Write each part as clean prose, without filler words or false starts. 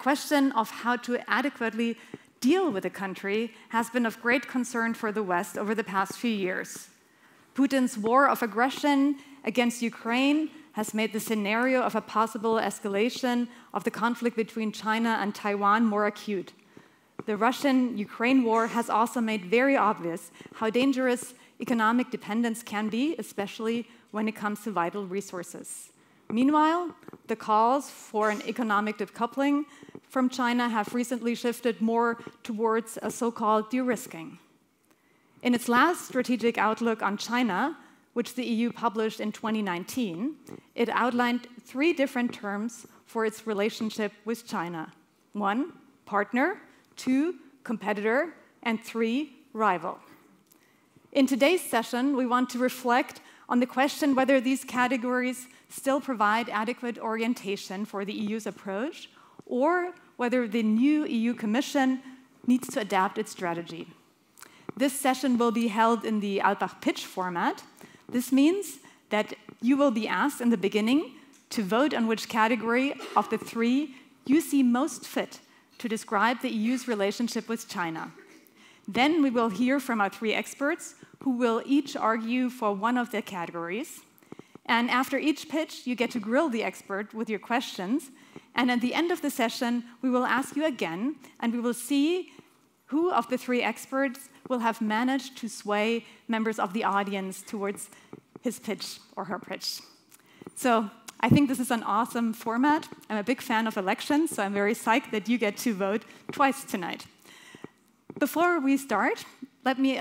question of how to adequately deal with the country has been of great concern for the West over the past few years. Putin's war of aggression against Ukraine has made the scenario of a possible escalation of the conflict between China and Taiwan more acute. The Russian-Ukraine war has also made very obvious how dangerous economic dependence can be, especially when it comes to vital resources. Meanwhile, the calls for an economic decoupling from China have recently shifted more towards a so-called de-risking. In its last strategic outlook on China, which the EU published in 2019, it outlined 3 different terms for its relationship with China. 1, partner, 2, competitor, and 3, rival. In today's session, we want to reflect on the question whether these categories still provide adequate orientation for the EU's approach, or whether the new EU Commission needs to adapt its strategy. This session will be held in the Altbach pitch format. This means that you will be asked in the beginning to vote on which category of the 3 you see most fit to describe the EU's relationship with China. Then we will hear from our 3 experts who will each argue for one of the categories. And after each pitch, you get to grill the expert with your questions. And at the end of the session, we will ask you again, and we will see who of the 3 experts will have managed to sway members of the audience towards his pitch or her pitch. So I think this is an awesome format. I'm a big fan of elections, so I'm very psyched that you get to vote twice tonight. Before we start, let me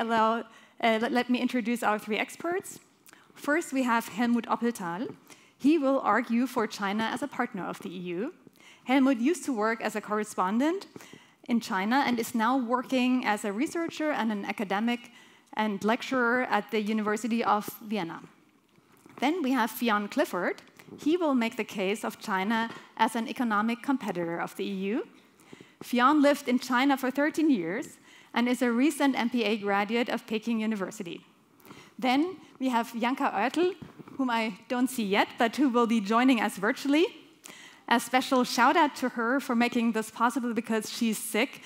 introduce our 3 experts. First, we have Helmut Oppelthal. He will argue for China as a partner of the EU. Helmut used to work as a correspondent in China and is now working as a researcher and an academic and lecturer at the University of Vienna. Then we have Fionn Clifford. He will make the case of China as an economic competitor of the EU. Fionn lived in China for 13 years and is a recent MPA graduate of Peking University. Then we have Janka Oertel, whom I don't see yet, but who will be joining us virtually. A special shout out to her for making this possible because she's sick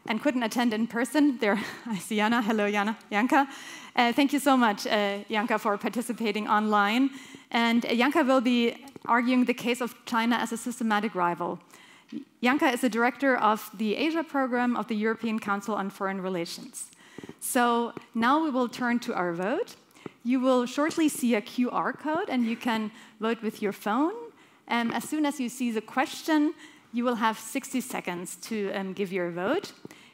and couldn't attend in person. There, I see Jana. Hello, Janka. Thank you so much, Janka, for participating online. And Janka will be arguing the case of China as a systematic rival. Janka is the director of the Asia program of the European Council on Foreign Relations. So now we will turn to our vote. You will shortly see a QR code, and you can vote with your phone. As soon as you see the question, you will have 60 seconds to give your vote.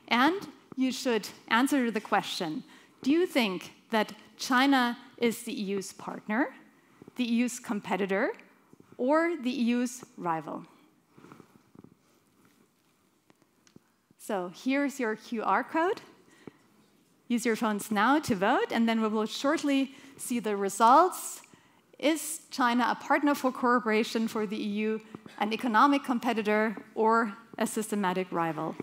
And you should answer the question. Do you think that China is the EU's partner, the EU's competitor, or the EU's rival? So here's your QR code. Use your phones now to vote, and then we will shortly see the results. Is China a partner for cooperation for the EU, an economic competitor, or a systematic rival?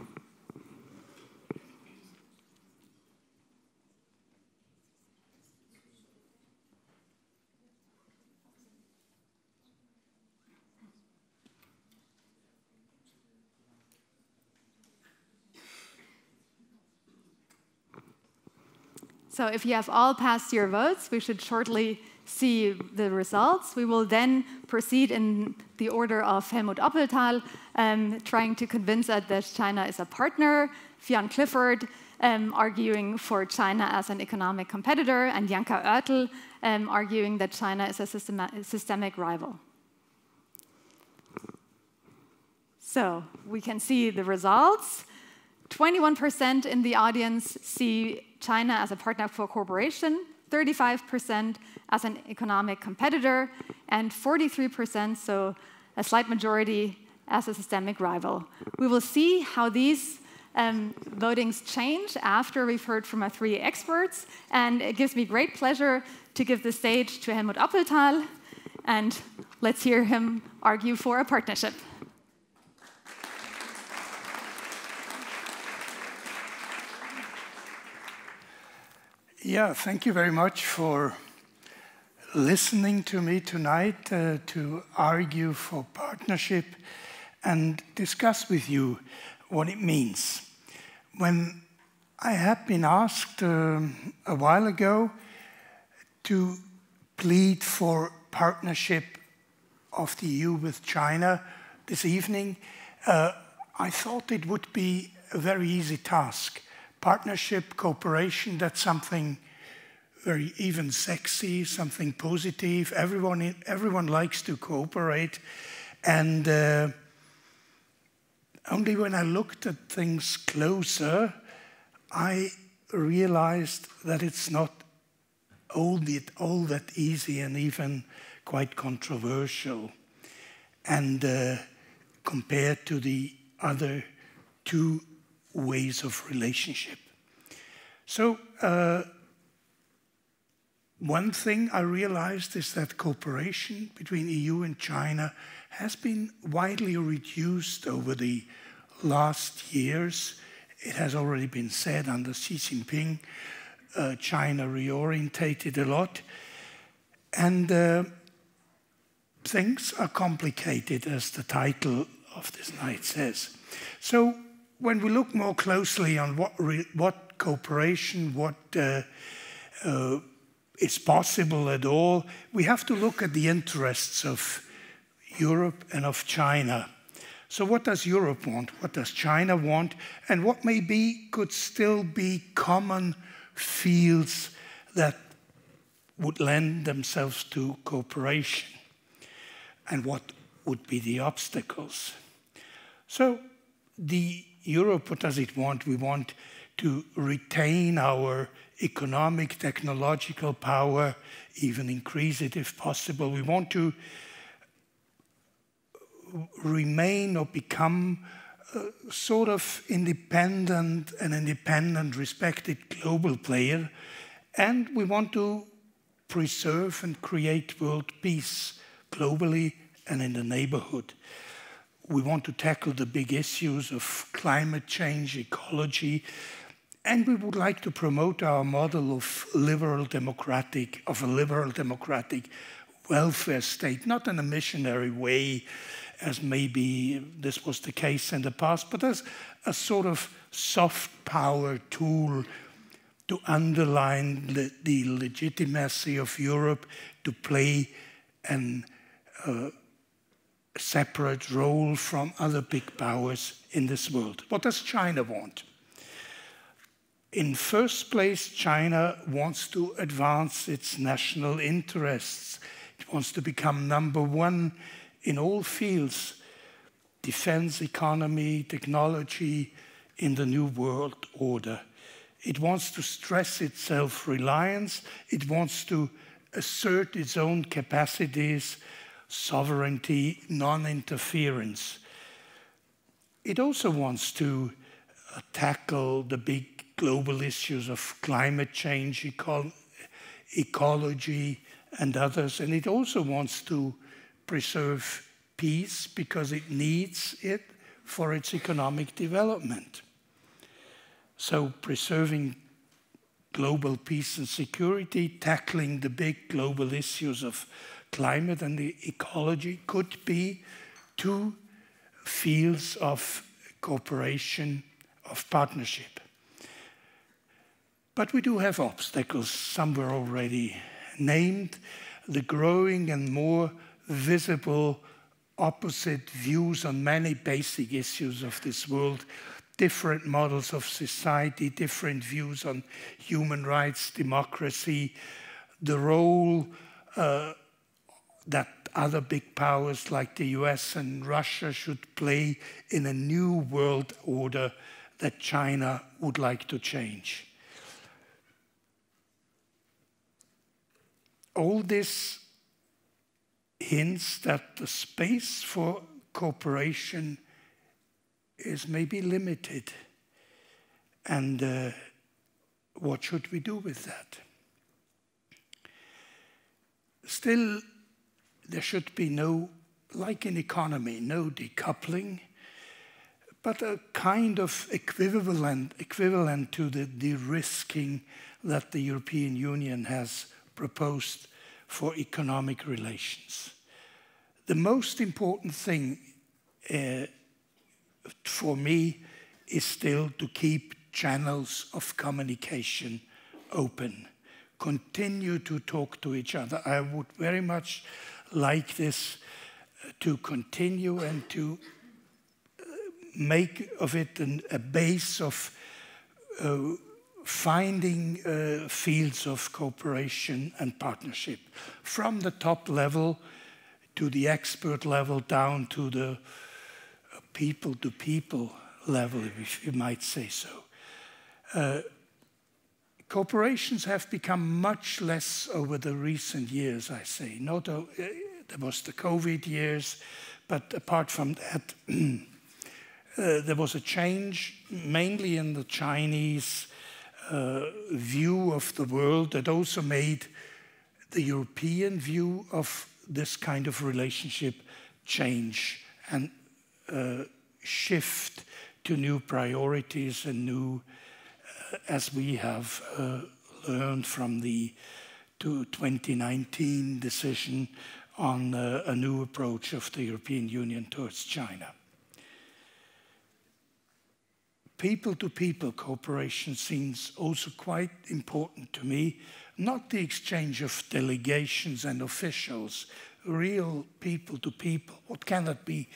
So if you have all passed your votes, we should shortly see the results. We will then proceed in the order of Helmut Oppelthal, trying to convince us that China is a partner, Fionn Clifford arguing for China as an economic competitor, and Janka Oertel arguing that China is a systemic rival. So we can see the results. 21% in the audience see China as a partner for cooperation, 35% as an economic competitor, and 43%, so a slight majority, as a systemic rival. We will see how these votings change after we've heard from our 3 experts, and it gives me great pleasure to give the stage to Helmut Oppelthal, and let's hear him argue for a partnership. Yeah, thank you very much for listening to me tonight to argue for partnership and discuss with you what it means. When I had been asked a while ago to plead for partnership of the EU with China this evening, I thought it would be a very easy task. Partnership, cooperation, that's something very even sexy, something positive. Everyone likes to cooperate. And only when I looked at things closer, I realized that it's not all that easy and even quite controversial. And compared to the other two ways of relationship. So one thing I realized is that cooperation between EU and China has been widely reduced over the last years. It has already been said under Xi Jinping, China reorientated a lot. And things are complicated, as the title of this night says. So when we look more closely on what cooperation, what is possible at all, we have to look at the interests of Europe and of China. So what does Europe want? What does China want? And what maybe could still be common fields that would lend themselves to cooperation? And what would be the obstacles? So Europe, what does it want? We want to retain our economic, technological power, even increase it if possible. We want to remain or become sort of an independent, respected global player. And we want to preserve and create world peace globally and in the neighborhood. We want to tackle the big issues of climate change, ecology, and we would like to promote our model of a liberal democratic welfare state, not in a missionary way, as maybe this was the case in the past, but as a sort of soft power tool to underline the legitimacy of Europe to play a separate role from other big powers in this world. What does China want? In first place, China wants to advance its national interests. It wants to become #1 in all fields: defense, economy, technology, in the new world order. It wants to stress its self-reliance. It wants to assert its own capacities, sovereignty, non-interference. It also wants to tackle the big global issues of climate change, ecology, and others. And it also wants to preserve peace because it needs it for its economic development. So preserving global peace and security, tackling the big global issues of climate and the ecology could be two fields of cooperation, of partnership. But we do have obstacles. Some were already named. The growing and more visible opposite views on many basic issues of this world, different models of society, different views on human rights, democracy, the role that other big powers like the US and Russia should play in a new world order that China would like to change. All this hints that the space for cooperation is maybe limited. And what should we do with that? Still, there should be no, like in economy, no decoupling, but a kind of equivalent to the de-risking that the European Union has proposed for economic relations. The most important thing for me, is still to keep channels of communication open. Continue to talk to each other. I would very much like this to continue and to make of it a base of finding fields of cooperation and partnership, from the top level to the expert level down to the people-to-people level, if you might say so. Cooperations have become much less over the recent years, I say. There was the COVID years, but apart from that, there was a change, mainly in the Chinese view of the world, that also made the European view of this kind of relationship change and shift to new priorities and new, as we have learned from the 2019 decision on a new approach of the European Union towards China. People-to-people cooperation seems also quite important to me. Not the exchange of delegations and officials, real people-to-people. What can that be?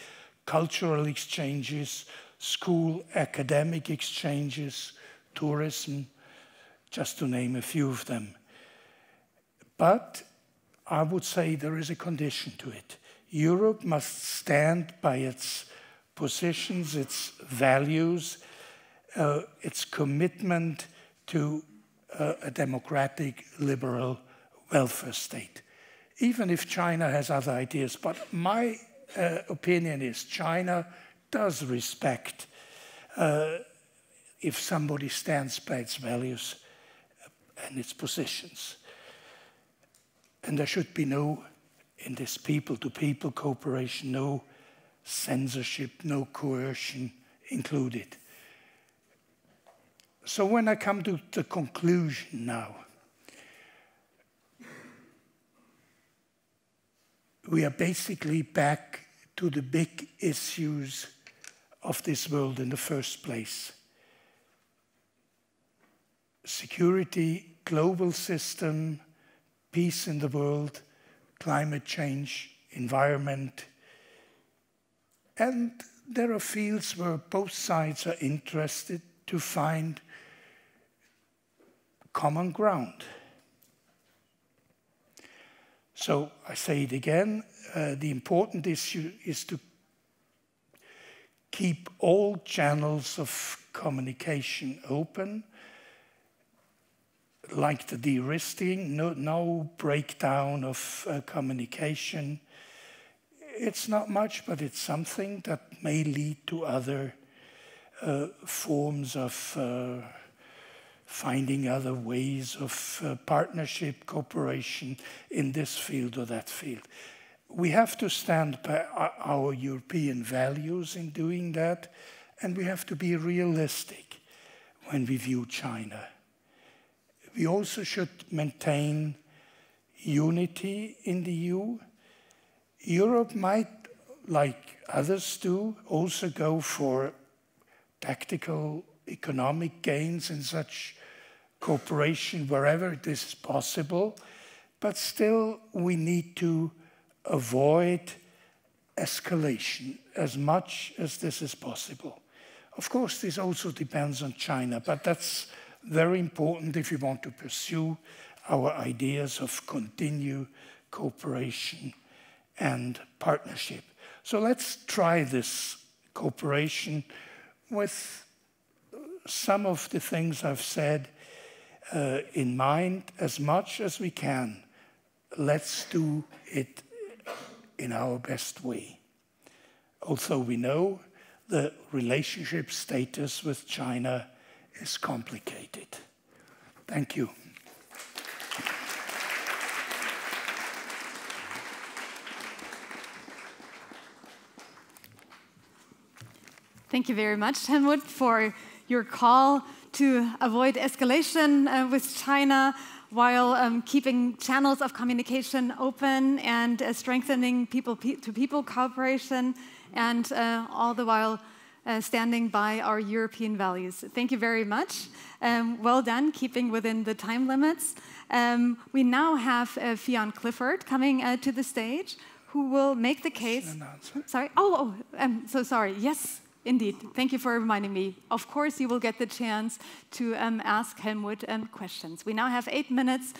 Cultural exchanges, school academic exchanges, tourism, just to name a few of them. But I would say there is a condition to it. Europe must stand by its positions, its values, its commitment to a democratic, liberal welfare state. Even if China has other ideas, but my opinion is China does respect if somebody stands by its values and its positions. And there should be no, in this people-to-people cooperation, no censorship, no coercion included. So when I come to the conclusion now, we are basically back to the big issues of this world in the first place. Security, global system, peace in the world, climate change, environment. And there are fields where both sides are interested to find common ground. So I say it again, the important issue is to keep all channels of communication open, like the de-risking, no breakdown of communication. It's not much, but it's something that may lead to other forms of finding other ways of partnership, cooperation in this field or that field. We have to stand by our European values in doing that, and we have to be realistic when we view China. We also should maintain unity in the EU. Europe might, like others do, also go for tactical economic gains in such cooperation wherever it is possible, but still we need to avoid escalation as much as this is possible. Of course, this also depends on China, but that's very important if we want to pursue our ideas of continued cooperation and partnership. So let's try this cooperation with some of the things I've said in mind as much as we can. Let's do it in our best way. Although we know the relationship status with China is complicated. Thank you. Thank you very much, Helmut, for your call to avoid escalation with China while keeping channels of communication open and strengthening people-to-people cooperation and all the while standing by our European values. Thank you very much. Well done, keeping within the time limits. We now have Fionn Clifford coming to the stage, who will make the case. Sorry. I'm so sorry. Yes, indeed. Thank you for reminding me. Of course, you will get the chance to ask Helmut questions. We now have 8 minutes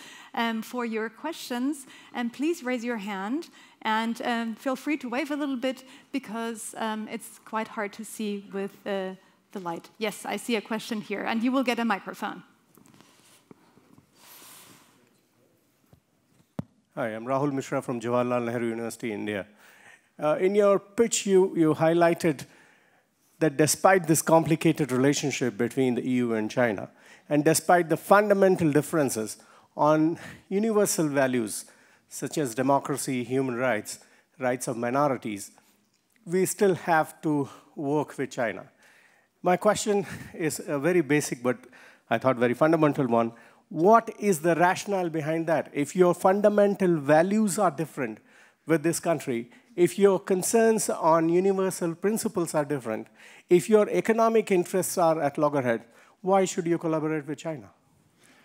for your questions, and please raise your hand and feel free to wave a little bit because it's quite hard to see with the light. Yes, I see a question here, and you will get a microphone. Hi, I'm Rahul Mishra from Jawaharlal Nehru University, India. In your pitch, you highlighted that despite this complicated relationship between the EU and China, and despite the fundamental differences on universal values such as democracy, human rights, rights of minorities, we still have to work with China. My question is a very basic, but I thought very fundamental one. What is the rationale behind that? If your fundamental values are different with this country, if your concerns on universal principles are different, if your economic interests are at loggerhead, why should you collaborate with China?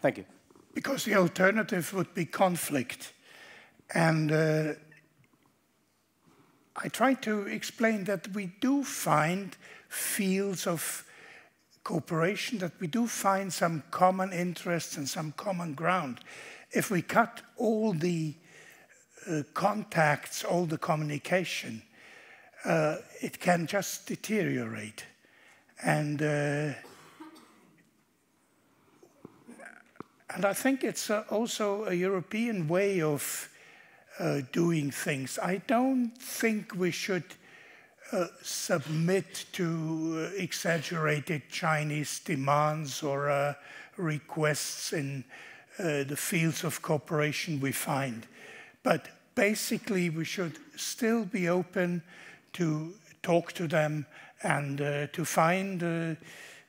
Thank you. Because the alternative would be conflict. And I try to explain that we do find fields of cooperation, that we do find some common interests and some common ground. If we cut all the contacts, all the communication, it can just deteriorate. And I think it's also a European way of doing things. I don't think we should submit to exaggerated Chinese demands or requests in the fields of cooperation we find. But basically, we should still be open to talk to them and to find,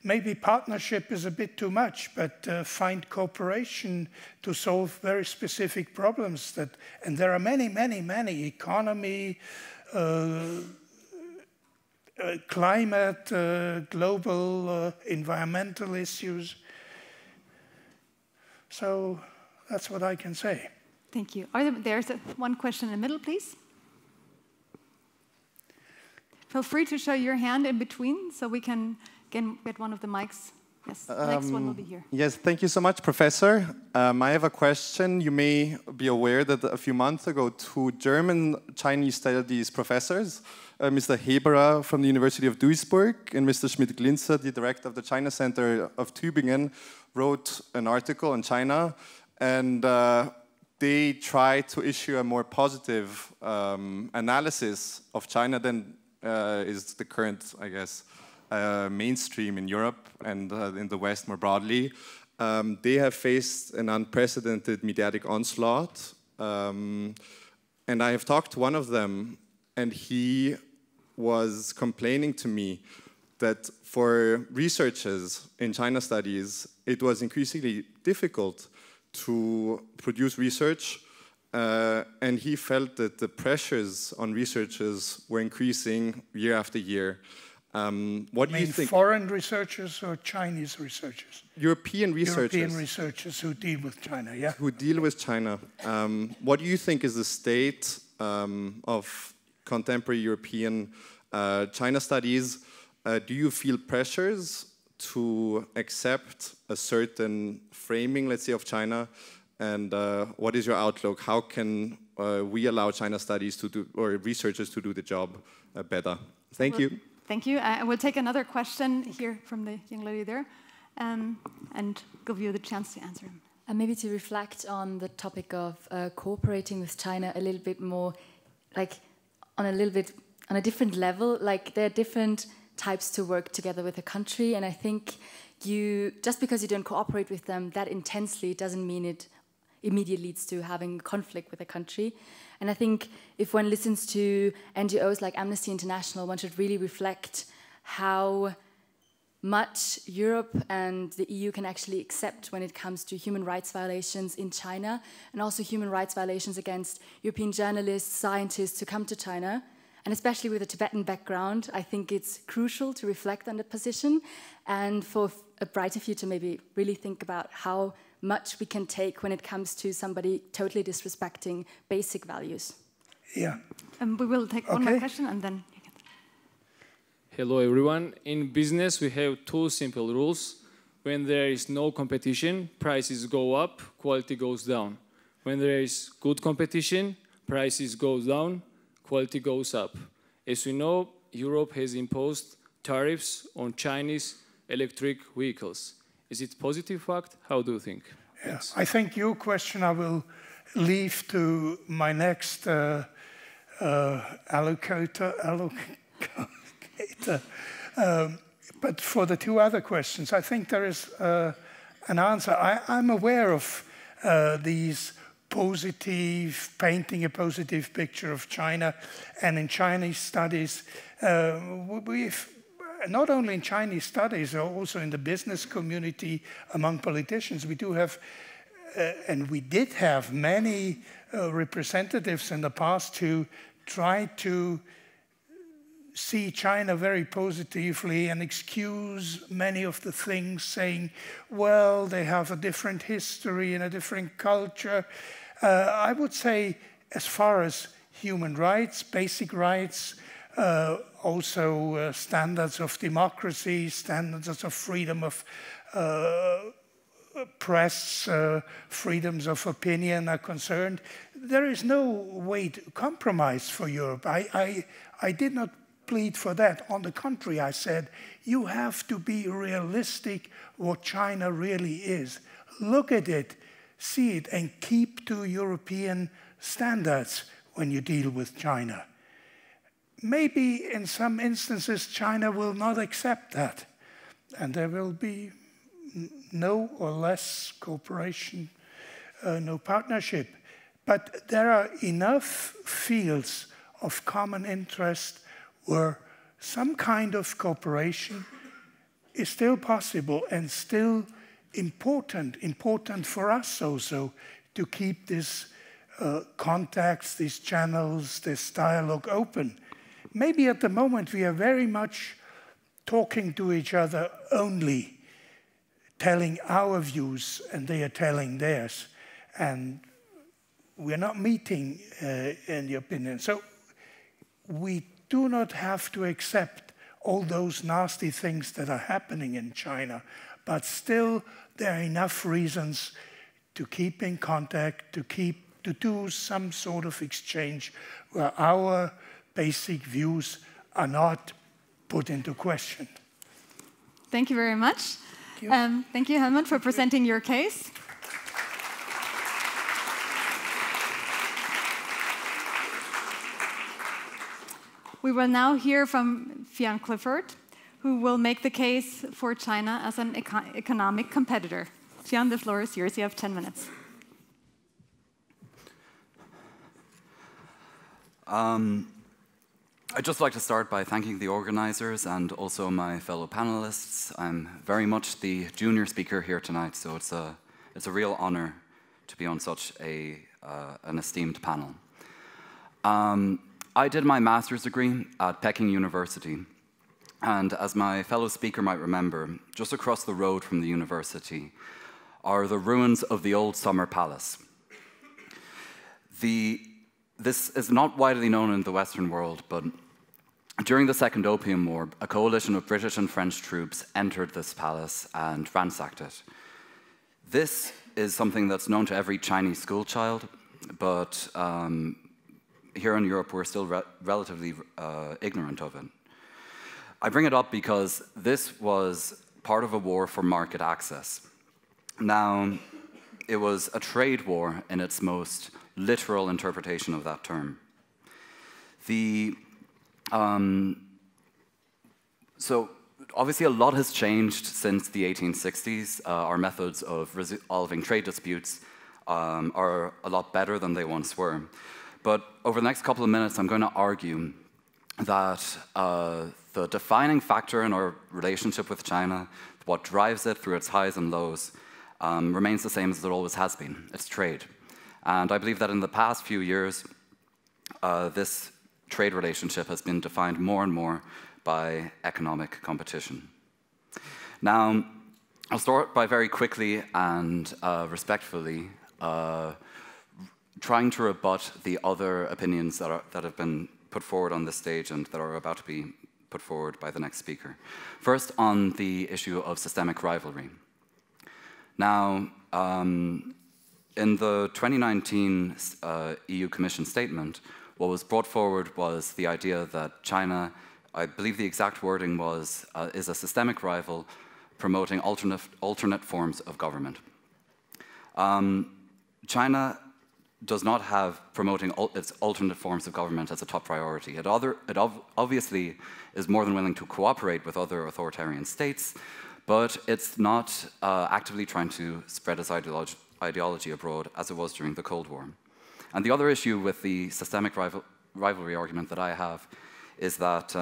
maybe partnership is a bit too much, but find cooperation to solve very specific problems. And there are many, many, many economy, climate, global environmental issues. So that's what I can say. Thank you. There's one question in the middle, please. Feel free to show your hand in between so we can get one of the mics. Yes, the next one will be here. Yes, thank you so much, Professor. I have a question. You may be aware that a few months ago, two German Chinese studies professors, Mr. Heberer from the University of Duisburg and Mr. Schmidt-Glinzer, the director of the China Center of Tübingen, wrote an article on China, and they tried to issue a more positive analysis of China than is the current, I guess, mainstream in Europe and in the West more broadly. They have faced an unprecedented mediatic onslaught. And I have talked to one of them, and he was complaining to me that for researchers in China studies, it was increasingly difficult to produce research, and he felt that the pressures on researchers were increasing year after year. What do you think? Foreign researchers or Chinese researchers? European researchers. European researchers who deal with China, yeah. Who deal with China. What do you think is the state of contemporary European China studies? Do you feel pressures to accept a certain framing, let's say, of China? And what is your outlook? How can we allow China studies to do, or researchers to do the job better? Thank you. Thank you. We'll take another question here from the young lady there, and give you the chance to answer them. Maybe to reflect on the topic of cooperating with China a little bit more, like on a different level. Like there are different types to work together with a country, and I think just because you don't cooperate with them that intensely doesn't mean it immediately leads to having conflict with a country. And I think if one listens to NGOs like Amnesty International, one should really reflect how much Europe and the EU can actually accept when it comes to human rights violations in China, and also human rights violations against European journalists, scientists who come to China. And And especially with a Tibetan background, I think it's crucial to reflect on the position and for a brighter future, maybe really think about how much we can take when it comes to somebody totally disrespecting basic values. Yeah. We will take one more question and then you can. Hello everyone. In business we have two simple rules. When there is no competition, prices go up, quality goes down. When there is good competition, prices go down, quality goes up. As we know, Europe has imposed tariffs on Chinese electric vehicles. Is it a positive fact? How do you think? Yes. I think your question I will leave to my next allocator. But for the two other questions, I think there is an answer. I'm aware of these positive, painting a positive picture of China. And in Chinese studies, we've, not only in Chinese studies, also in the business community, among politicians, we do have, and we did have many representatives in the past who tried to see China very positively and excuse many of the things, saying, well, they have a different history and a different culture. I would say, as far as human rights, basic rights, also standards of democracy, standards of freedom of press, freedoms of opinion are concerned, there is no way to compromise for Europe. I did not plead for that. On the contrary, I said, you have to be realistic what China really is. Look at it, see it, and keep to European standards when you deal with China. Maybe in some instances China will not accept that, and there will be no or less cooperation, no partnership. But there are enough fields of common interest where some kind of cooperation is still possible and still important for us also to keep these contacts, these channels, this dialogue open. Maybe at the moment we are very much talking to each other only, telling our views and they are telling theirs. And we're not meeting in the opinion. So we do not have to accept all those nasty things that are happening in China, but still there are enough reasons to keep in contact, to do some sort of exchange where our basic views are not put into question. Thank you very much. Thank you, Helmut, for presenting your case. We will now hear from Fionn Clifford, who will make the case for China as an economic competitor. Fionn, the floor is yours. You have 10 minutes. I'd just like to start by thanking the organizers and also my fellow panelists. I'm very much the junior speaker here tonight, so it's a real honor to be on such an esteemed panel. I did my master's degree at Peking University, and as my fellow speaker might remember, just across the road from the university are the ruins of the old summer palace. This is not widely known in the Western world, but during the Second Opium War, a coalition of British and French troops entered this palace and ransacked it. This is something that's known to every Chinese schoolchild, but here in Europe, we're still relatively ignorant of it. I bring it up because this was part of a war for market access. Now, it was a trade war in its most literal interpretation of that term. So obviously a lot has changed since the 1860s. Our methods of resolving trade disputes are a lot better than they once were. But over the next couple of minutes, I'm going to argue that the defining factor in our relationship with China, what drives it through its highs and lows, remains the same as it always has been. It's trade. And I believe that in the past few years, this trade relationship has been defined more and more by economic competition. Now, I'll start by very quickly and respectfully trying to rebut the other opinions that have been put forward on this stage and that are about to be put forward by the next speaker. First, on the issue of systemic rivalry. Now, in the 2019 EU Commission statement, what was brought forward was the idea that China, I believe the exact wording was, is a systemic rival promoting alternate forms of government. China does not have promoting its alternate forms of government as a top priority. It obviously is more than willing to cooperate with other authoritarian states, but it's not actively trying to spread its ideology abroad as it was during the Cold War. And the other issue with the systemic rivalry argument that I have is that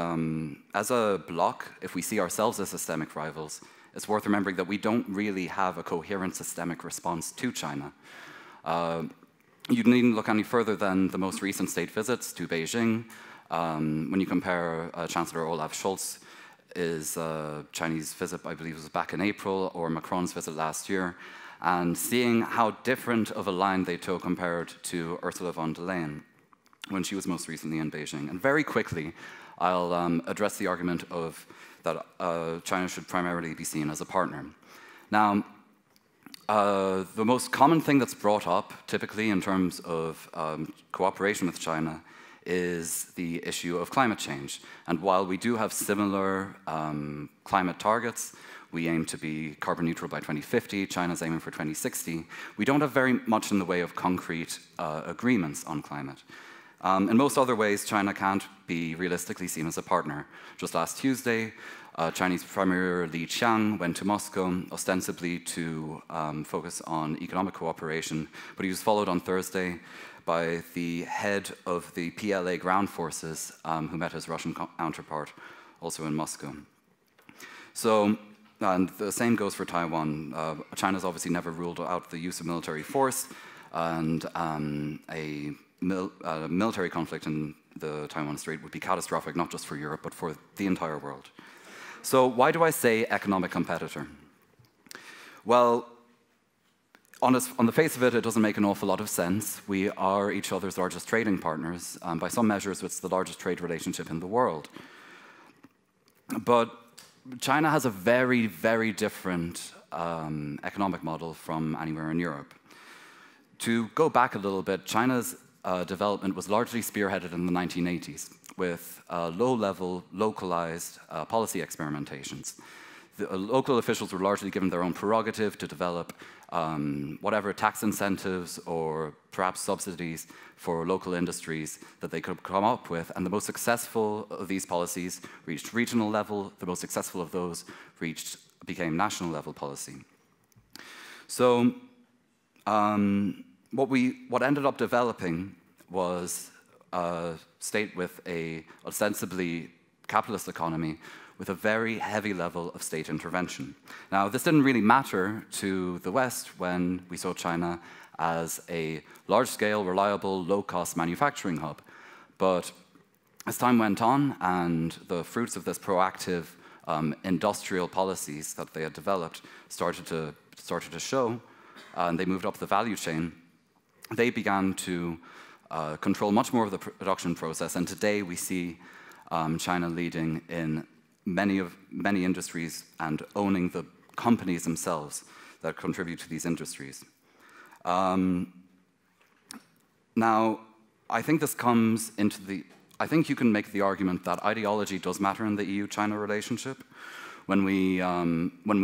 as a bloc, if we see ourselves as systemic rivals, it's worth remembering that we don't really have a coherent systemic response to China. You needn't look any further than the most recent state visits to Beijing. When you compare Chancellor Olaf Scholz's Chinese visit, I believe it was back in April, or Macron's visit last year, and seeing how different of a line they took compared to Ursula von der Leyen when she was most recently in Beijing. And very quickly, I'll address the argument of that China should primarily be seen as a partner. Now, the most common thing that's brought up, typically in terms of cooperation with China, is the issue of climate change. And while we do have similar climate targets, we aim to be carbon neutral by 2050, China's aiming for 2060, we don't have very much in the way of concrete agreements on climate. In most other ways, China can't be realistically seen as a partner. Just last Tuesday, Chinese Premier Li Qiang went to Moscow ostensibly to focus on economic cooperation, but he was followed on Thursday by the head of the PLA ground forces, who met his Russian counterpart, also in Moscow. So, and the same goes for Taiwan. China's obviously never ruled out the use of military force, and a military conflict in the Taiwan Strait would be catastrophic, not just for Europe, but for the entire world. So why do I say economic competitor? Well, on the face of it, it doesn't make an awful lot of sense. We are each other's largest trading partners. By some measures, it's the largest trade relationship in the world. But China has a very, very different economic model from anywhere in Europe. To go back a little bit, China's development was largely spearheaded in the 1980s with low-level, localized policy experimentations. The local officials were largely given their own prerogative to develop whatever tax incentives or perhaps subsidies for local industries that they could come up with. And the most successful of these policies reached regional level. The most successful of those became national level policy. So what ended up developing was a state with a ostensibly capitalist economy with a very heavy level of state intervention. Now, this didn't really matter to the West when we saw China as a large-scale, reliable, low-cost manufacturing hub. But as time went on and the fruits of this proactive industrial policies that they had developed started to show, and they moved up the value chain, they began to control much more of the production process. And today we see China leading in many industries and owning the companies themselves that contribute to these industries. Now, I think this comes into I think you can make the argument that ideology does matter in the EU-China relationship. When we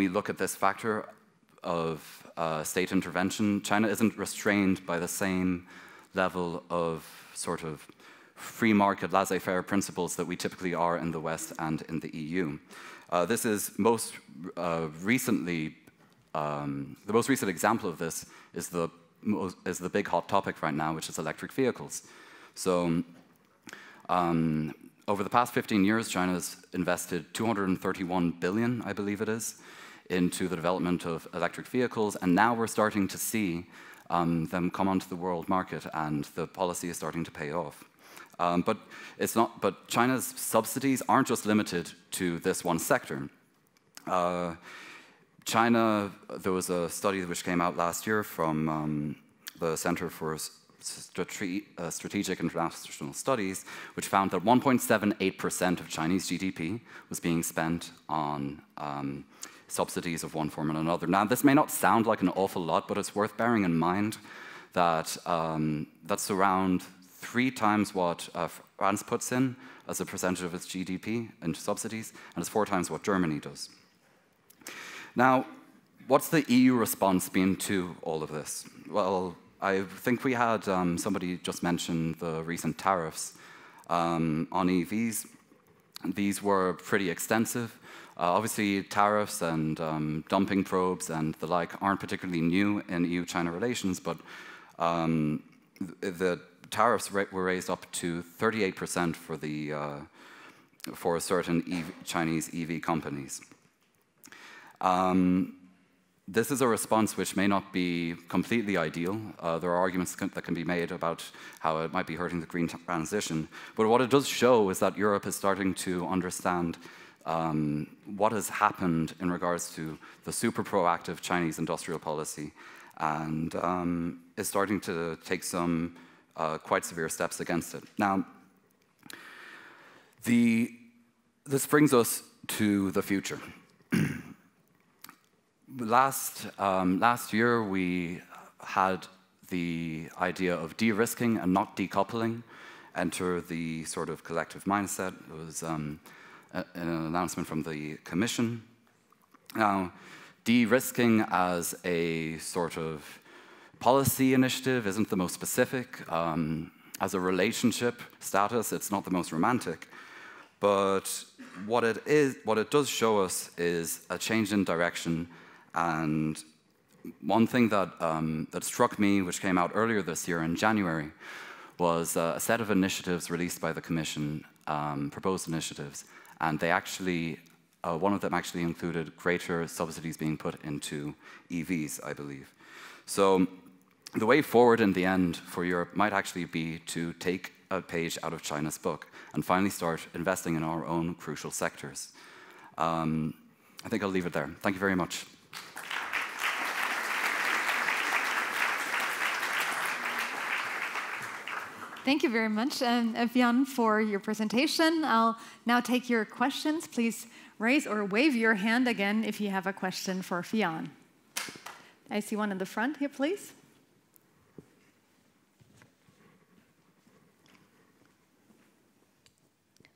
look at this factor of state intervention, China isn't restrained by the same level of sort of free market, laissez-faire principles that we typically are in the West and in the EU. This is most recently, the most recent example of this is the big hot topic right now, which is electric vehicles. So over the past 15 years, China has invested 231 billion, I believe it is, into the development of electric vehicles, and now we're starting to see them come onto the world market, and the policy is starting to pay off. But it's not. But China's subsidies aren't just limited to this one sector. China, there was a study which came out last year from the Center for Strategic International Studies, which found that 1.78% of Chinese GDP was being spent on subsidies of one form or another. Now, this may not sound like an awful lot, but it's worth bearing in mind that that's around 3 times what France puts in as a percentage of its GDP into subsidies, and it's 4 times what Germany does. Now, what's the EU response been to all of this? Well, I think we had somebody just mention the recent tariffs on EVs. These were pretty extensive. Obviously, tariffs and dumping probes and the like aren't particularly new in EU-China relations, but the tariffs were raised up to 38% for certain Chinese EV companies. This is a response which may not be completely ideal. There are arguments that can be made about how it might be hurting the green transition. But what it does show is that Europe is starting to understand what has happened in regards to the super proactive Chinese industrial policy, and is starting to take some quite severe steps against it. Now, this brings us to the future. Last year, we had the idea of de-risking and not decoupling enter the sort of collective mindset. It was an announcement from the Commission. Now, de-risking as a sort of policy initiative isn't the most specific. As a relationship status, it's not the most romantic. But what it does show us is a change in direction. And one thing that struck me, which came out earlier this year in January, was a set of initiatives released by the Commission, proposed initiatives, and they actually, one of them actually included greater subsidies being put into EVs, I believe. So the way forward in the end for Europe might actually be to take a page out of China's book and finally start investing in our own crucial sectors. I think I'll leave it there. Thank you very much. Thank you very much, Evian, for your presentation. I'll now take your questions. Please raise or wave your hand again if you have a question for Fian. I see one in the front here, please.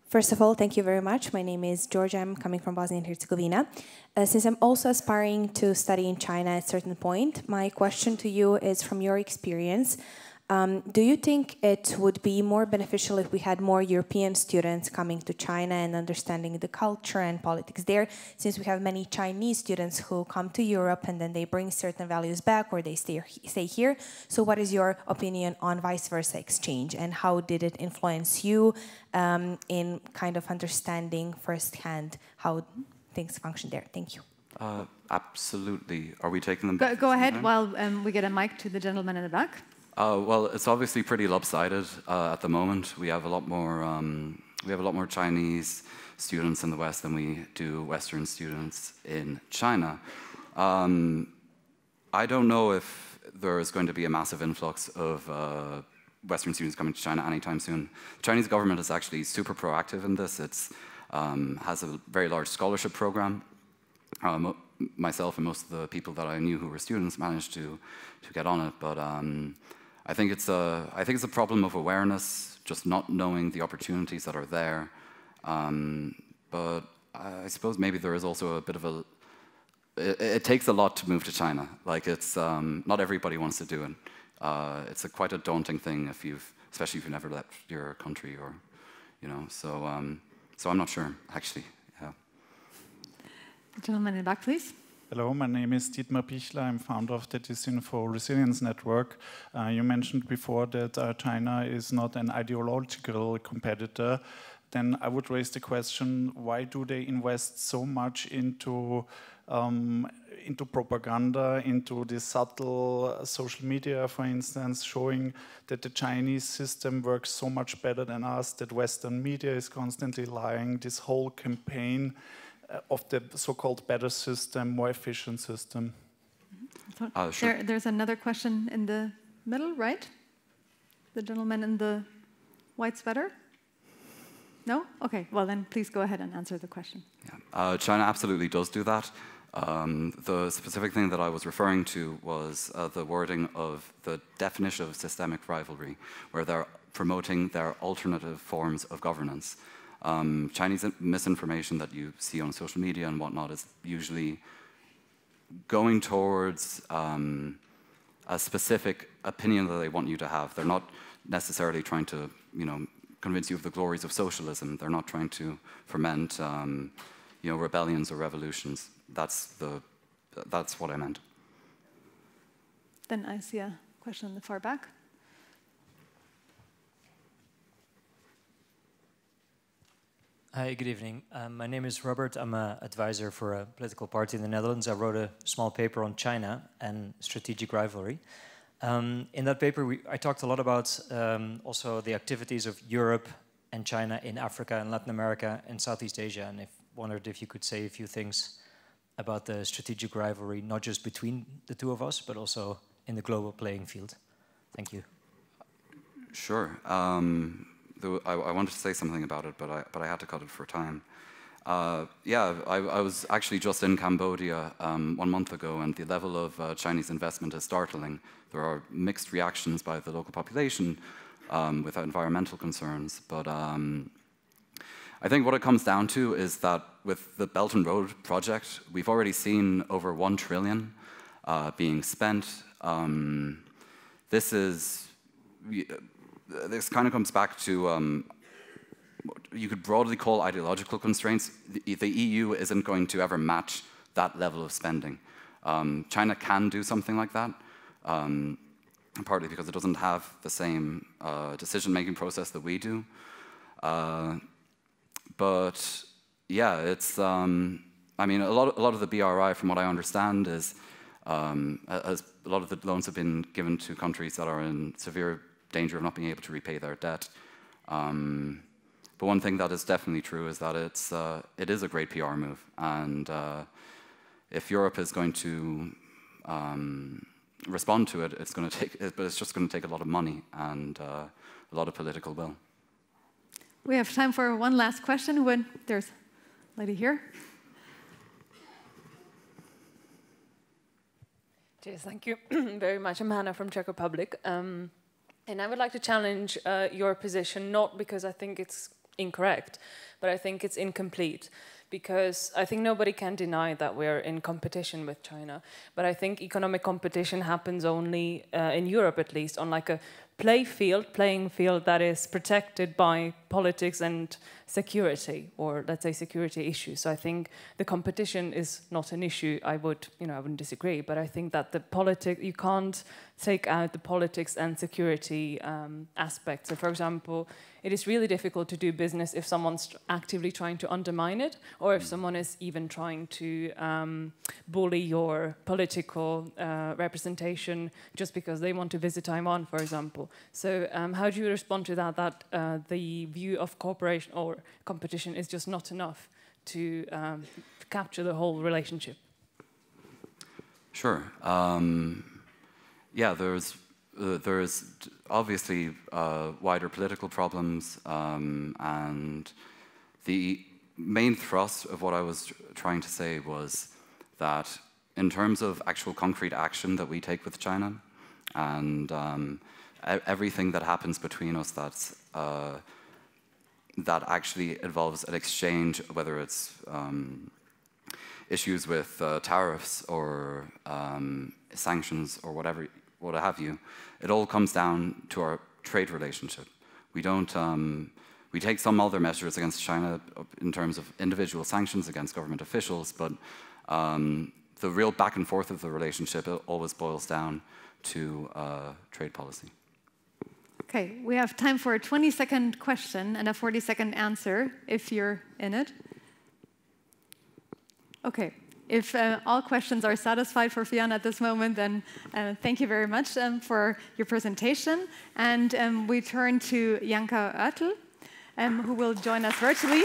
First of all, thank you very much. My name is Georgia. I'm coming from Bosnia and Herzegovina. Since I'm also aspiring to study in China at a certain point, my question to you is, from your experience, do you think it would be more beneficial if we had more European students coming to China and understanding the culture and politics there, since we have many Chinese students who come to Europe and then they bring certain values back or they stay here? So what is your opinion on vice versa exchange, and how did it influence you in kind of understanding firsthand how things function there? Thank you. Absolutely. Are we taking them? Go ahead while we get a mic to the gentleman in the back. Well, it's obviously pretty lopsided at the moment. We have a lot more Chinese students in the West than we do Western students in China. I don't know if there is going to be a massive influx of Western students coming to China anytime soon. The Chinese government is actually super proactive in this. It has a very large scholarship program. Myself and most of the people that I knew who were students managed to get on it, but I think it's a problem of awareness, just not knowing the opportunities that are there. But I suppose maybe there is also a bit of a. It takes a lot to move to China. Like it's not everybody wants to do it. It's quite a daunting thing especially if you've never left your country, or So I'm not sure actually. Yeah. The gentleman in the back, please. Hello, my name is Dietmar Pichler. I'm founder of the Decision for Resilience Network. You mentioned before that China is not an ideological competitor. Then I would raise the question, why do they invest so much into into propaganda, into this subtle social media, for instance, showing that the Chinese system works so much better than us, that Western media is constantly lying, this whole campaign of the so-called better system, more efficient system. Sure. There's another question in the middle, right? The gentleman in the white sweater? No? Okay, well then please go ahead and answer the question. Yeah. China absolutely does do that. The specific thing that I was referring to was the wording of the definition of systemic rivalry, where they're promoting their alternative forms of governance. Chinese misinformation that you see on social media and whatnot is usually going towards a specific opinion that they want you to have. They're not necessarily trying to, convince you of the glories of socialism. They're not trying to foment, rebellions or revolutions. That's what I meant. Then I see a question in the far back. Hi, good evening. My name is Robert. I'm an advisor for a political party in the Netherlands. I wrote a small paper on China and strategic rivalry. In that paper, I talked a lot about also the activities of Europe and China in Africa and Latin America and Southeast Asia, and wondered if you could say a few things about the strategic rivalry, not just between the two of us, but also in the global playing field. Thank you. Sure. I wanted to say something about it, but I had to cut it for time. I was actually just in Cambodia 1 month ago, and the level of Chinese investment is startling. There are mixed reactions by the local population with environmental concerns, but I think what it comes down to is that with the Belt and Road project, we've already seen over 1 trillion being spent. This kind of comes back to you could broadly call ideological constraints. The EU isn't going to ever match that level of spending. China can do something like that, partly because it doesn't have the same decision-making process that we do. But yeah, it's. I mean, a lot of the BRI, from what I understand, is as a lot of the loans have been given to countries that are in severe danger of not being able to repay their debt. But one thing that is definitely true is that it is a great PR move, and if Europe is going to respond to it, but it's just going to take a lot of money and a lot of political will. We have time for one last question. There's a lady here. Cheers, thank you very much. I'm Hannah from Czech Republic. And I would like to challenge your position, not because I think it's incorrect, but I think it's incomplete. Because I think nobody can deny that we're in competition with China. But I think economic competition happens only, in Europe at least, on like a playing field that is protected by politics and security, or let's say security issues. So I think the competition is not an issue. I wouldn't disagree, but I think that you can't take out the politics and security aspects. So for example, it is really difficult to do business if someone's actively trying to undermine it, or if someone is even trying to bully your political representation just because they want to visit Taiwan, for example. So how do you respond to that, the view of cooperation or competition is just not enough to capture the whole relationship? Sure. Yeah, there's obviously wider political problems, and the main thrust of what I was trying to say was that in terms of actual concrete action that we take with China, and everything that happens between us that actually involves an exchange, whether it's issues with tariffs or sanctions or what have you, it all comes down to our trade relationship. We don't. We take some other measures against China in terms of individual sanctions against government officials, but the real back and forth of the relationship always boils down to trade policy. Okay, we have time for a 20-second question and a 40-second answer, if you're in it. Okay, If all questions are satisfied for Fiona at this moment, then thank you very much for your presentation. And we turn to Janka Oertel, who will join us virtually.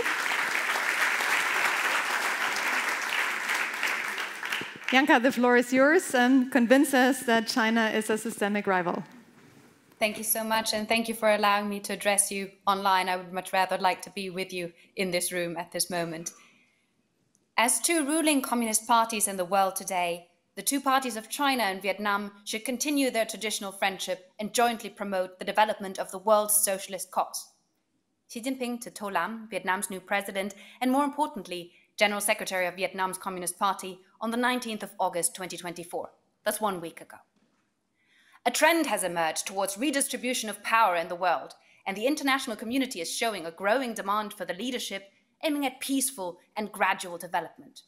Janka, the floor is yours. Convince us that China is a systemic rival. Thank you so much, and thank you for allowing me to address you online. I would much rather like to be with you in this room at this moment. As two ruling communist parties in the world today, the two parties of China and Vietnam should continue their traditional friendship and jointly promote the development of the world's socialist cause. Xi Jinping to To Lam, Vietnam's new president, and more importantly, General Secretary of Vietnam's Communist Party on the 19th of August 2024. That's 1 week ago. A trend has emerged towards redistribution of power in the world, and the international community is showing a growing demand for the leadership aiming at peaceful and gradual development.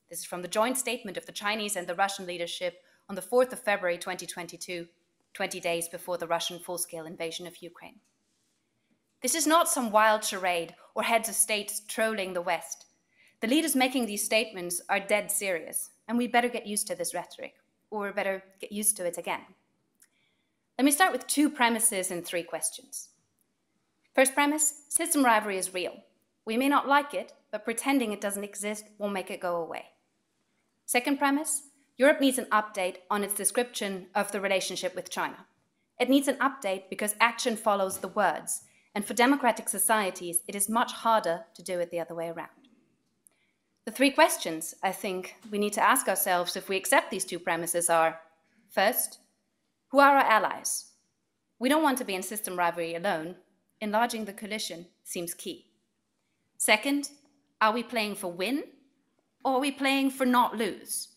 This is from the joint statement of the Chinese and the Russian leadership on the 4th of February 2022, 20 days before the Russian full-scale invasion of Ukraine. This is not some wild charade or heads of states trolling the West. The leaders making these statements are dead serious, and we better get used to this rhetoric, or better get used to it again. Let me start with 2 premises and 3 questions. First premise, system rivalry is real. We may not like it, but pretending it doesn't exist won't make it go away. Second premise, Europe needs an update on its description of the relationship with China. It needs an update because action follows the words, and for democratic societies, it is much harder to do it the other way around. The 3 questions I think we need to ask ourselves if we accept these 2 premises are, first, who are our allies? We don't want to be in system rivalry alone. Enlarging the coalition seems key. Second, are we playing for win, or are we playing for not lose?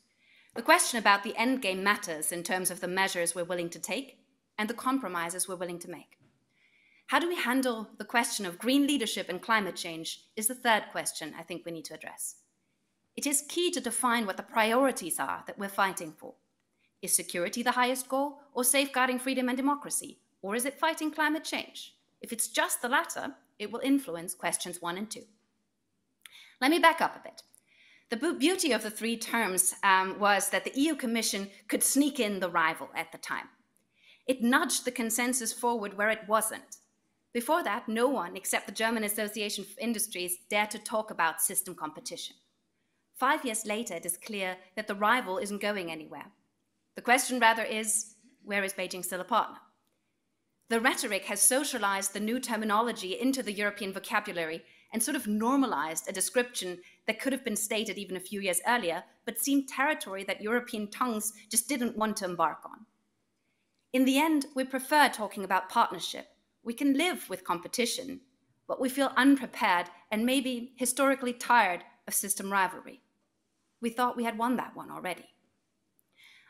The question about the end game matters in terms of the measures we're willing to take and the compromises we're willing to make. How do we handle the question of green leadership and climate change is the third question I think we need to address. It is key to define what the priorities are that we're fighting for. Is security the highest goal, or safeguarding freedom and democracy? Or is it fighting climate change? If it's just the latter, it will influence questions 1 and 2. Let me back up a bit. The beauty of the 3 terms was that the EU Commission could sneak in the rival at the time. It nudged the consensus forward where it wasn't. Before that, no one except the German Association of Industries dared to talk about system competition. 5 years later, it is clear that the rival isn't going anywhere. The question rather is, where is Beijing still a partner? The rhetoric has socialized the new terminology into the European vocabulary and sort of normalized a description that could have been stated even a few years earlier, but seemed territory that European tongues just didn't want to embark on. In the end, we prefer talking about partnership. We can live with competition, but we feel unprepared and maybe historically tired of system rivalry. We thought we had won that one already.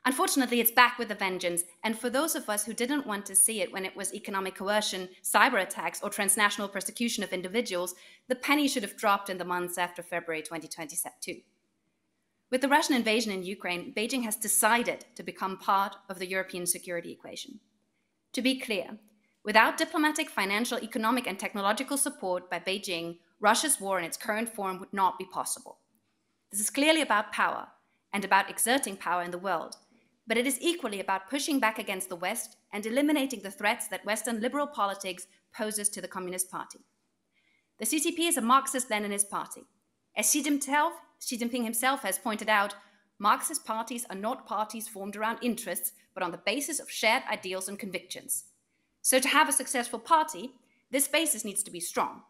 Unfortunately, it's back with a vengeance, and for those of us who didn't want to see it when it was economic coercion, cyber attacks, or transnational persecution of individuals, the penny should have dropped in the months after February 2022. With the Russian invasion in Ukraine, Beijing has decided to become part of the European security equation. To be clear, without diplomatic, financial, economic, and technological support by Beijing, Russia's war in its current form would not be possible. This is clearly about power and about exerting power in the world. But it is equally about pushing back against the West and eliminating the threats that Western liberal politics poses to the Communist Party. The CCP is a Marxist-Leninist party. As Xi Jinping himself has pointed out, Marxist parties are not parties formed around interests, but on the basis of shared ideals and convictions. So to have a successful party, this basis needs to be strong.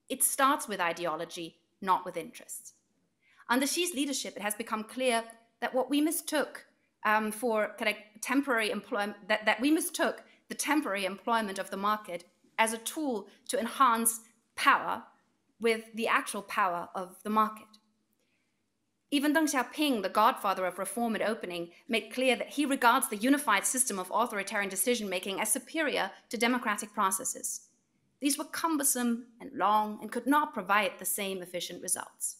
It starts with ideology, not with interests. Under Xi's leadership, it has become clear that what we mistook for kind of temporary employment, that we mistook the temporary employment of the market as a tool to enhance power with the actual power of the market. Even Deng Xiaoping, the godfather of reform and opening, made clear that he regards the unified system of authoritarian decision-making as superior to democratic processes. These were cumbersome and long and could not provide the same efficient results.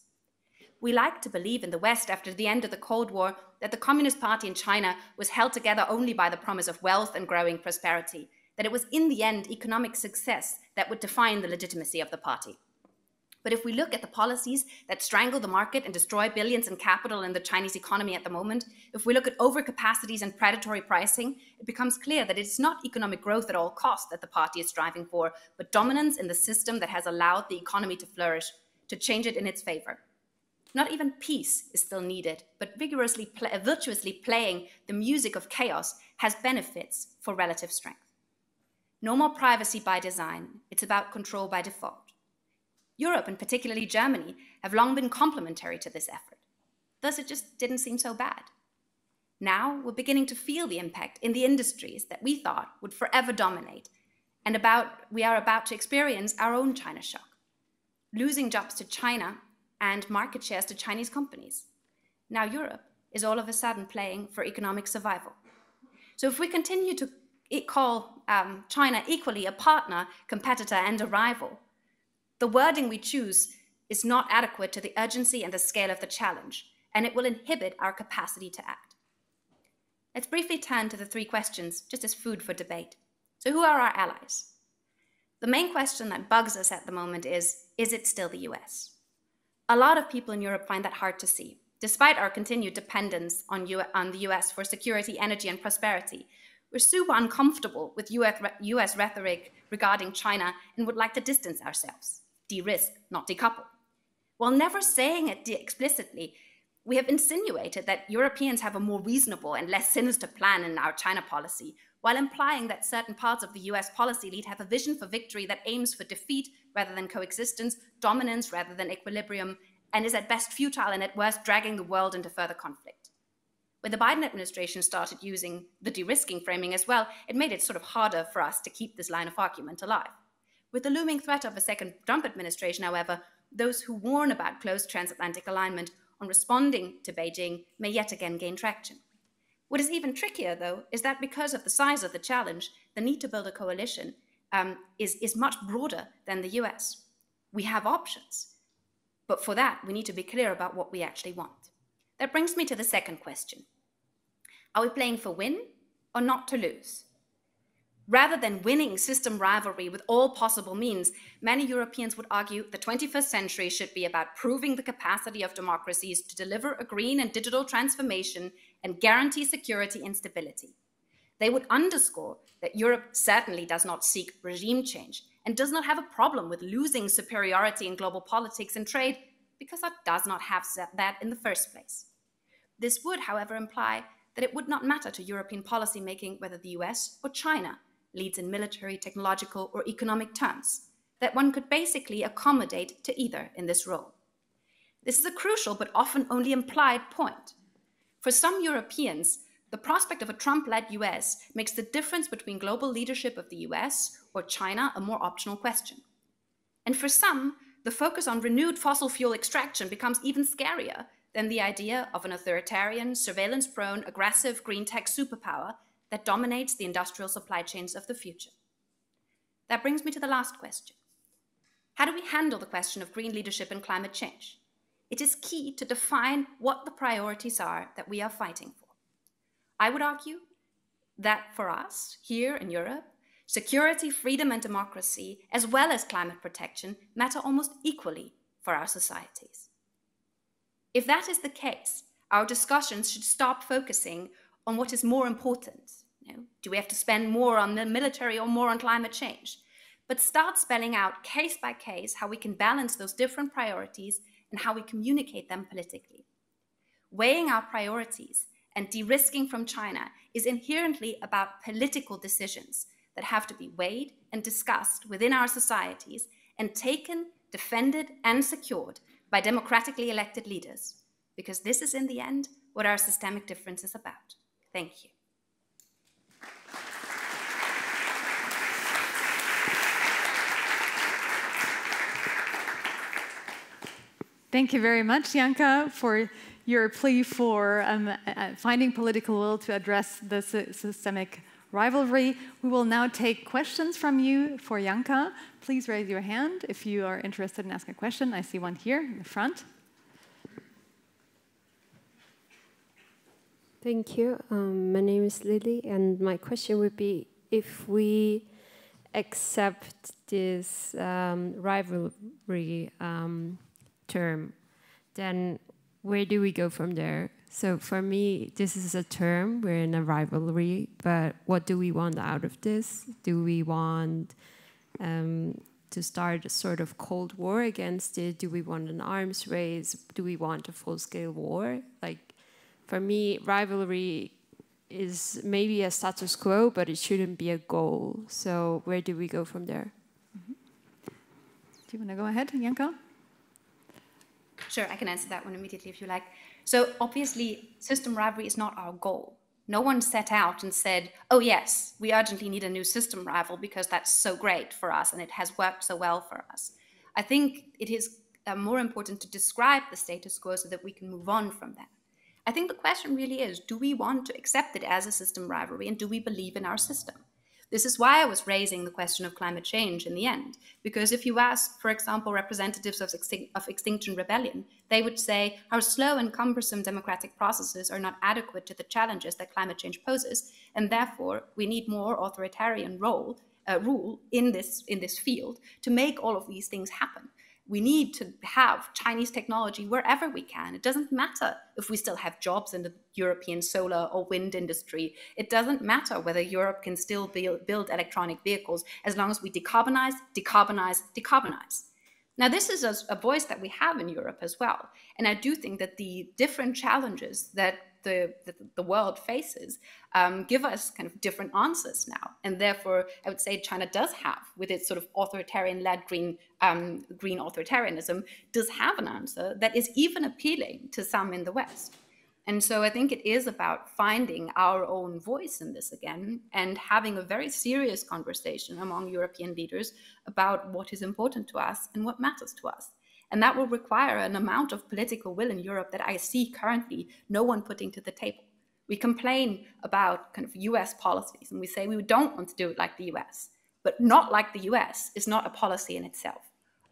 We like to believe in the West after the end of the Cold War that the Communist Party in China was held together only by the promise of wealth and growing prosperity, that it was in the end economic success that would define the legitimacy of the party. But if we look at the policies that strangle the market and destroy billions in capital in the Chinese economy at the moment, if we look at overcapacities and predatory pricing, it becomes clear that it's not economic growth at all costs that the party is striving for, but dominance in the system that has allowed the economy to flourish, to change it in its favor. Not even peace is still needed, but virtuously playing the music of chaos has benefits for relative strength. No more privacy by design, it's about control by default. Europe, and particularly Germany, have long been complementary to this effort. Thus, it just didn't seem so bad. Now, we're beginning to feel the impact in the industries that we thought would forever dominate, and we are about to experience our own China shock, losing jobs to China and market shares to Chinese companies. Now Europe is all of a sudden playing for economic survival. So if we continue to call China equally a partner, competitor, and a rival, the wording we choose is not adequate to the urgency and the scale of the challenge, and it will inhibit our capacity to act. Let's briefly turn to the three questions, just as food for debate. So who are our allies? The main question that bugs us at the moment is it still the US? A lot of people in Europe find that hard to see. Despite our continued dependence on the US for security, energy, and prosperity, we're super uncomfortable with US rhetoric regarding China and would like to distance ourselves, de-risk, not decouple. While never saying it explicitly, we have insinuated that Europeans have a more reasonable and less sinister plan in our China policy, while implying that certain parts of the US policy lead have a vision for victory that aims for defeat rather than coexistence, dominance rather than equilibrium, and is at best futile and at worst dragging the world into further conflict. When the Biden administration started using the de-risking framing as well, it made it sort of harder for us to keep this line of argument alive. With the looming threat of a second Trump administration, however, those who warn about close transatlantic alignment on responding to Beijing may yet again gain traction. What is even trickier, though, is that because of the size of the challenge, the need to build a coalition is much broader than the US. We have options, but for that, we need to be clear about what we actually want. That brings me to the second question. Are we playing for win or not to lose? Rather than winning system rivalry with all possible means, many Europeans would argue the 21st century should be about proving the capacity of democracies to deliver a green and digital transformation and guarantee security and stability. They would underscore that Europe certainly does not seek regime change and does not have a problem with losing superiority in global politics and trade because it does not have that in the first place. This would, however, imply that it would not matter to European policymaking whether the US or China leads in military, technological, or economic terms, that one could basically accommodate to either in this role. This is a crucial but often only implied point. For some Europeans, the prospect of a Trump-led US makes the difference between global leadership of the US or China a more optional question. And for some, the focus on renewed fossil fuel extraction becomes even scarier than the idea of an authoritarian, surveillance-prone, aggressive green tech superpower that dominates the industrial supply chains of the future. That brings me to the last question. How do we handle the question of green leadership and climate change? It is key to define what the priorities are that we are fighting for. I would argue that for us, here in Europe, security, freedom, and democracy, as well as climate protection, matter almost equally for our societies. If that is the case, our discussions should stop focusing on what is more important. Do we have to spend more on the military or more on climate change? But start spelling out case by case how we can balance those different priorities and how we communicate them politically. Weighing our priorities and de-risking from China is inherently about political decisions that have to be weighed and discussed within our societies and taken, defended, and secured by democratically elected leaders, because this is in the end what our systemic difference is about. Thank you. Thank you very much, Janka, for your plea for finding political will to address the systemic rivalry. We will now take questions from you for Janka. Please raise your hand if you are interested in asking a question. I see one here in the front. Thank you. My name is Lily, and my question would be, if we accept this rivalry term, then where do we go from there? So for me, this is a term, we're in a rivalry, but what do we want out of this? Do we want to start a sort of Cold War against it? Do we want an arms race? Do we want a full-scale war? Like, for me, rivalry is maybe a status quo, but it shouldn't be a goal. So where do we go from there? Mm-hmm. Do you want to go ahead, Janka? Sure, I can answer that one immediately if you like. So obviously, system rivalry is not our goal. No one set out and said, oh yes, we urgently need a new system rival because that's so great for us and it has worked so well for us. I think it is more important to describe the status quo so that we can move on from that. I think the question really is, do we want to accept it as a system rivalry and do we believe in our system? This is why I was raising the question of climate change in the end, because if you ask, for example, representatives of Extinction Rebellion, they would say our slow and cumbersome democratic processes are not adequate to the challenges that climate change poses, and therefore we need more authoritarian rule in this field to make all of these things happen. We need to have Chinese technology wherever we can. It doesn't matter if we still have jobs in the European solar or wind industry. It doesn't matter whether Europe can still build electronic vehicles as long as we decarbonize, decarbonize, decarbonize. Now, this is a voice that we have in Europe as well. And I do think that the different challenges that the world faces give us kind of different answers now. And therefore, I would say China does have, with its sort of authoritarian-led green authoritarianism, does have an answer that is even appealing to some in the West. And so I think it is about finding our own voice in this again and having a very serious conversation among European leaders about what is important to us and what matters to us. And that will require an amount of political will in Europe that I see currently no one putting to the table. We complain about kind of US policies and we say we don't want to do it like the US, but not like the US is not a policy in itself.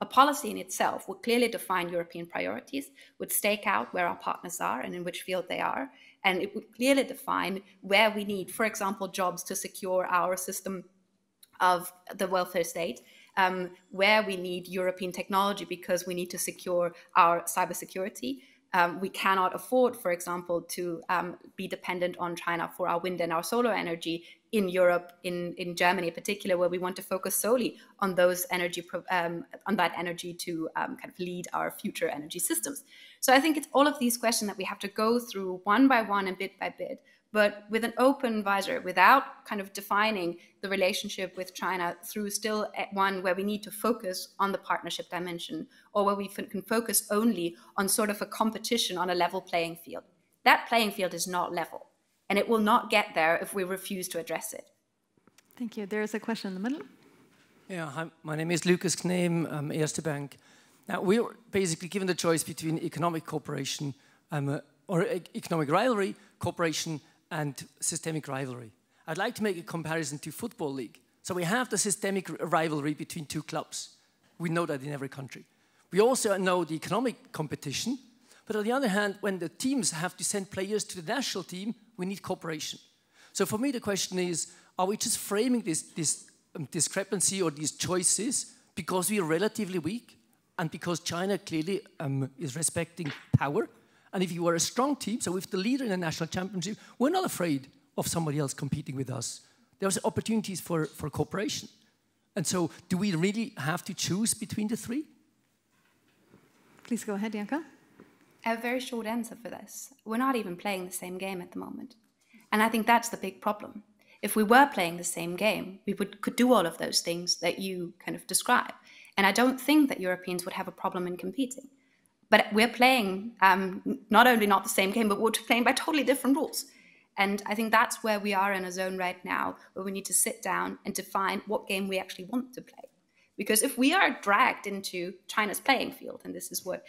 A policy in itself would clearly define European priorities, would stake out where our partners are and in which field they are, and it would clearly define where we need, for example, jobs to secure our system of the welfare state, where we need European technology because we need to secure our cybersecurity. We cannot afford, for example, to be dependent on China for our wind and our solar energy in Europe, in Germany in particular, where we want to focus solely on those energy, on that energy to kind of lead our future energy systems. So I think it's all of these questions that we have to go through one by one and bit by bit, but with an open visor, without kind of defining the relationship with China through still one where we need to focus on the partnership dimension, or where we can focus only on sort of a competition on a level playing field. That playing field is not level, and it will not get there if we refuse to address it. Thank you. There is a question in the middle. Yeah, hi, my name is Lucas Kneem, Erste Bank. Now, we are basically given the choice between economic cooperation or economic rivalry, cooperation, and systemic rivalry. I'd like to make a comparison to Football League. So we have the systemic rivalry between two clubs. We know that in every country. We also know the economic competition, but on the other hand, when the teams have to send players to the national team, we need cooperation. So for me, the question is, are we just framing this discrepancy or these choices because we are relatively weak and because China clearly is respecting power? And if you are a strong team, so if the leader in a national championship, we're not afraid of somebody else competing with us. There's opportunities for cooperation. And so do we really have to choose between the three? Please go ahead, Janka. I have a very short answer for this. We're not even playing the same game at the moment. And I think that's the big problem. If we were playing the same game, we could do all of those things that you kind of describe. And I don't think that Europeans would have a problem in competing. But we're playing not only not the same game, but we're playing by totally different rules. And I think that's where we are in a zone right now, where we need to sit down and define what game we actually want to play. Because if we are dragged into China's playing field, and this is what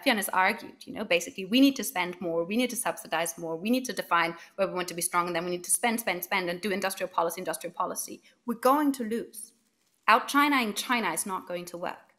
Fiona has argued, basically we need to spend more, we need to subsidize more, we need to define where we want to be strong, and then we need to spend, and do industrial policy, we're going to lose. Out-China-ing China is not going to work.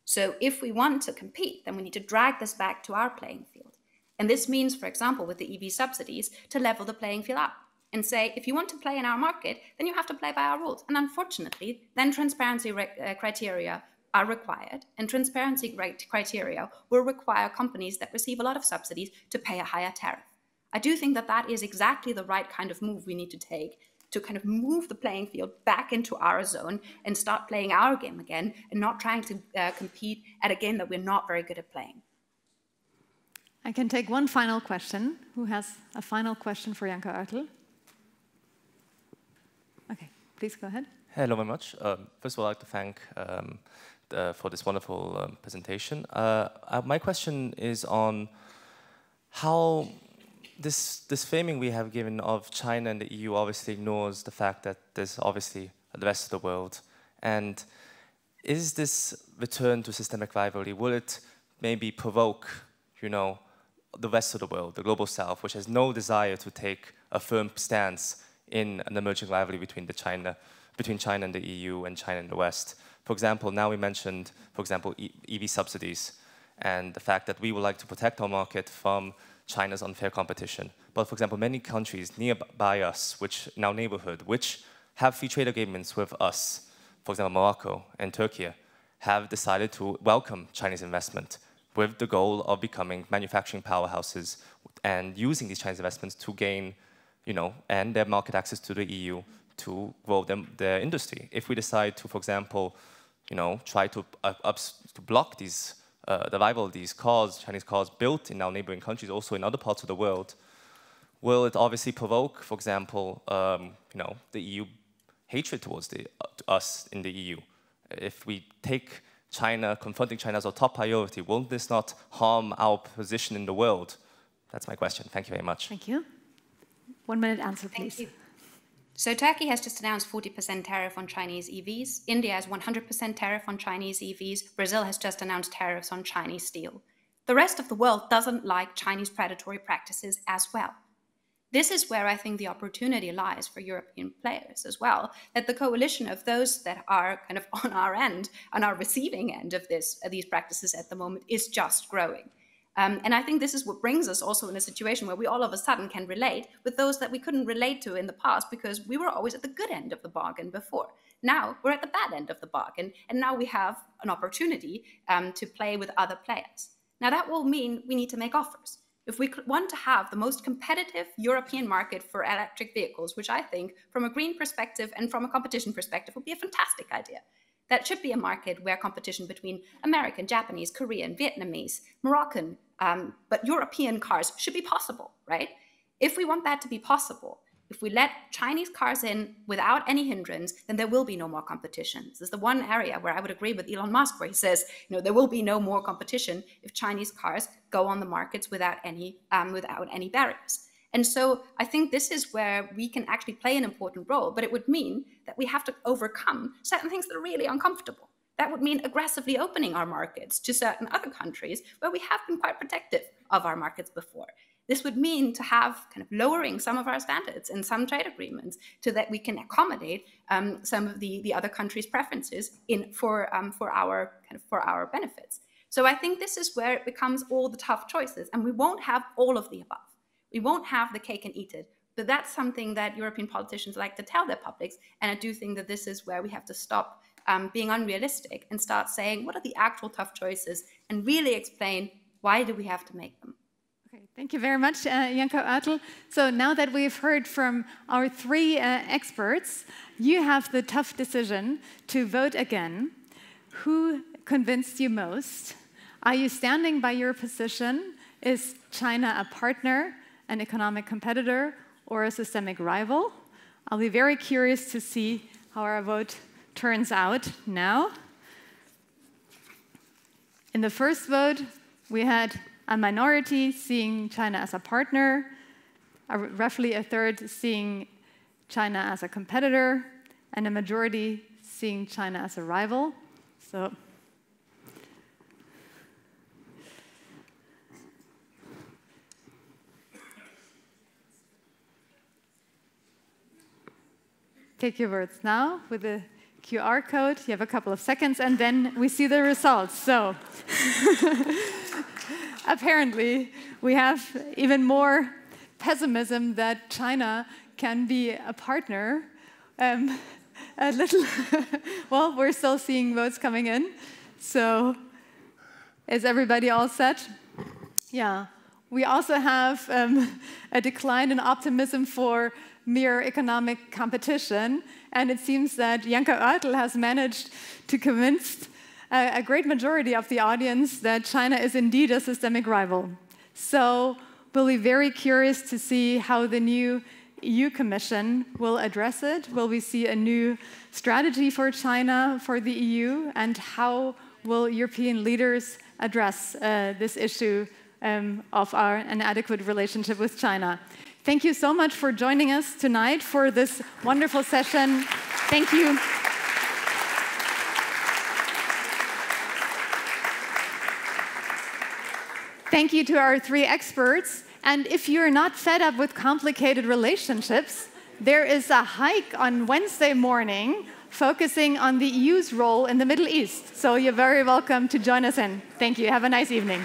So if we want to compete, then we need to drag this back to our playing field. And this means, for example, with the EV subsidies, to level the playing field up. and say, if you want to play in our market, then you have to play by our rules. And unfortunately, then transparency criteria are required, and transparency criteria will require companies that receive a lot of subsidies to pay a higher tariff. I do think that that is exactly the right kind of move we need to take to kind of move the playing field back into our zone and start playing our game again and not trying to compete at a game that we're not very good at playing. I can take one final question. Who has a final question for Janka Oertel? Okay, please go ahead. Hello very much. First of all, I'd like to thank for this wonderful presentation. My question is on how this framing we have given of China and the EU obviously ignores the fact that there's obviously the rest of the world. And is this return to systemic rivalry, will it maybe provoke, you know, the rest of the world, the global south, which has no desire to take a firm stance in an emerging rivalry between China and the EU and China and the West? For example, now we mentioned, for example, EV subsidies and the fact that we would like to protect our market from China's unfair competition. But for example, many countries nearby us, which in our neighborhood, which have free trade agreements with us, for example, Morocco and Turkey, have decided to welcome Chinese investment with the goal of becoming manufacturing powerhouses and using these Chinese investments to gain, you know, and their market access to the EU to grow their industry. If we decide to, for example, you know, try to block these the arrival of these cars, Chinese cars built in our neighboring countries, also in other parts of the world, will it obviously provoke, for example, you know, the EU hatred towards us in the EU? If we take China, confronting China as our top priority, won't this not harm our position in the world? That's my question. Thank you very much. Thank you. 1 minute answer, please. Thank you. So Turkey has just announced 40% tariff on Chinese EVs. India has 100% tariff on Chinese EVs. Brazil has just announced tariffs on Chinese steel. The rest of the world doesn't like Chinese predatory practices as well. This is where I think the opportunity lies for European players as well, that the coalition of those that are kind of on our end, on our receiving end of these practices at the moment is just growing. And I think this is what brings us also in a situation where we all of a sudden can relate with those that we couldn't relate to in the past because we were always at the good end of the bargain before. Now we're at the bad end of the bargain, and now we have an opportunity to play with other players. Now that will mean we need to make offers. If we want to have the most competitive European market for electric vehicles, which I think from a green perspective and from a competition perspective would be a fantastic idea, that should be a market where competition between American, Japanese, Korean, Vietnamese, Moroccan, but European cars should be possible, right? If we want that to be possible, if we let Chinese cars in without any hindrance, then there will be no more competition. This is the one area where I would agree with Elon Musk, where he says, you know, there will be no more competition if Chinese cars go on the markets without any barriers. And so I think this is where we can actually play an important role, but it would mean that we have to overcome certain things that are really uncomfortable. That would mean aggressively opening our markets to certain other countries where we have been quite protective of our markets before. This would mean to have kind of lowering some of our standards in some trade agreements so that we can accommodate some of the other countries' preferences for our benefits. So I think this is where it becomes all the tough choices, and we won't have all of the above. We won't have the cake and eat it, but that's something that European politicians like to tell their publics, and I do think that this is where we have to stop being unrealistic and start saying what are the actual tough choices and really explain why do we have to make them. Okay, thank you very much, Janka Oertel. So now that we've heard from our three experts, you have the tough decision to vote again. Who convinced you most? Are you standing by your position? Is China a partner, an economic competitor, or a systemic rival? I'll be very curious to see how our vote turns out now. In the first vote, we had a minority seeing China as a partner, roughly a third seeing China as a competitor, and a majority seeing China as a rival. So take your votes now with the QR code. You have a couple of seconds, and then we see the results. So apparently, we have even more pessimism that China can be a partner. A little, well, we're still seeing votes coming in. So is everybody all set? Yeah. We also have a decline in optimism for mere economic competition. And it seems that Janka Oertel has managed to convince a great majority of the audience that China is indeed a systemic rival. So we'll be very curious to see how the new EU Commission will address it. Will we see a new strategy for China, for the EU, and how will European leaders address this issue of our inadequate relationship with China? Thank you so much for joining us tonight for this wonderful session. Thank you. Thank you to our three experts. And if you're not fed up with complicated relationships, there is a hike on Wednesday morning focusing on the EU's role in the Middle East. So you're very welcome to join us in. Thank you. Have a nice evening.